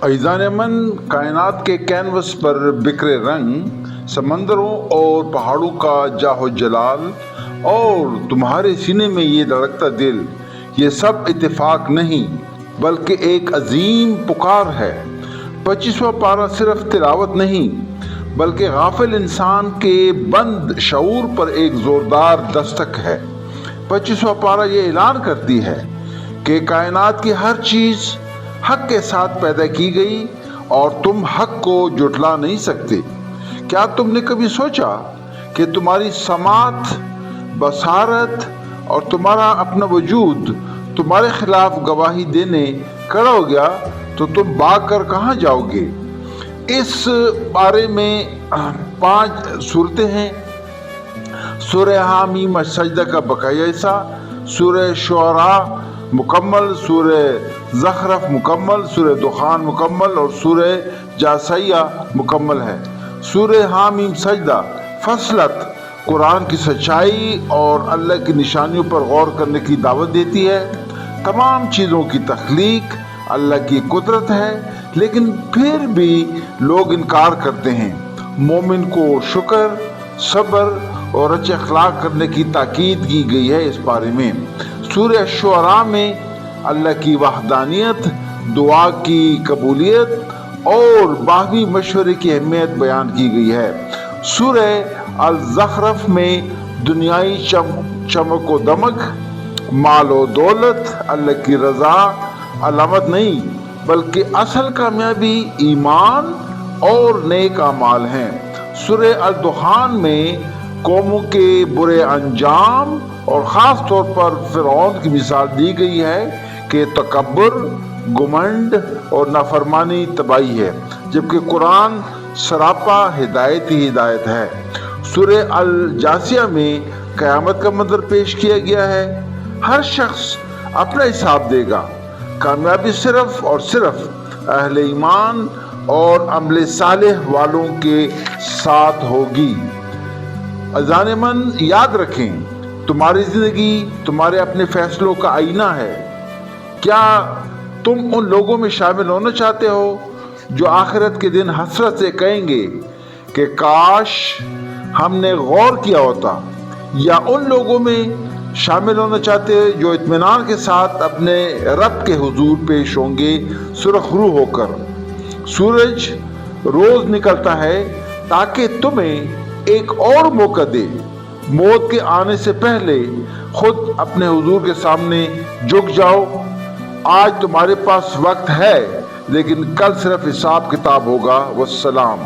ऐज़ान मन कायनात के कैनवस पर बिखरे रंग, समंदरों और पहाड़ों का जाहो जलाल और तुम्हारे सीने में ये धड़कता दिल, ये सब इत्तेफाक नहीं बल्कि एक अजीम पुकार है। 25वां पारा सिर्फ तिलावत नहीं बल्कि गाफिल इंसान के बंद शऊर पर एक जोरदार दस्तक है। 25वां पारा ये ऐलान करती है कि कायनात की हर चीज़ हक के साथ पैदा की गई और तुम हक को जुटला नहीं सकते। क्या तुमने कभी सोचा कि तुम्हारी समात, बसारत और तुम्हारा अपना वजूद तुम्हारे खिलाफ गवाही देने खड़ा हो गया तो तुम भाग कर कहाँ जाओगे? इस बारे में 5 सूरतें हैं। सूरह हामीम सजदा का बकाया हिस्सा, सूरह शुअरा मुकम्मल, सूरह ज़खरफ मुकम्मल, सूरह दुखान मुकम्मल और सूरह जासिया मुकम्मल है। सूरह हामीम सजदा फसलत कुरान की सच्चाई और अल्लाह की निशानियों पर गौर करने की दावत देती है। तमाम चीज़ों की तख्लीक अल्लाह की कुदरत है, लेकिन फिर भी लोग इनकार करते हैं। मोमिन को शुक्र, सब्र और अच्छे अखलाक करने की ताकीद की गई है। इस बारे में सूरह शुअरा में अल्लाह की वहदानियत, दुआ की कबूलियत और बाहमी मशवरे की अहमियत बयान की गई है। सूरह अल-ज़खरफ में दुनियाई चमक व दमक, माल व दौलत अल्लाह की रज़ा अलामत नहीं बल्कि असल कामयाबी ईमान और नेक अमाल हैं। सूरह अल-दुखान में कौमों के बुरे अंजाम और ख़ास तौर पर फ़िरऔन की मिसाल दी गई है कि तकब्बुर, गुमंड और नाफरमानी तबाही है, जबकि कुरान सरापा हिदायत ही हिदायत है। सूरह अल-जासिया में क़यामत का मंजर पेश किया गया है। हर शख्स अपना हिसाब देगा। कामयाबी सिर्फ और सिर्फ अहले ईमान और अमले सालेह वालों के साथ होगी। अज़ान मन याद रखें, तुम्हारी ज़िंदगी तुम्हारे अपने फैसलों का आईना है। क्या तुम उन लोगों में शामिल होना चाहते हो जो आखिरत के दिन हसरत से कहेंगे कि काश हमने गौर किया होता, या उन लोगों में शामिल होना चाहते हैं जो इत्मीनान के साथ अपने रब के हुजूर पेश होंगे सुरखरू होकर? सूरज रोज निकलता है ताकि तुम्हें एक और मौका दे। मौत के आने से पहले खुद अपने हुजूर के सामने झुक जाओ। आज तुम्हारे पास वक्त है, लेकिन कल सिर्फ हिसाब किताब होगा। वस्सलाम।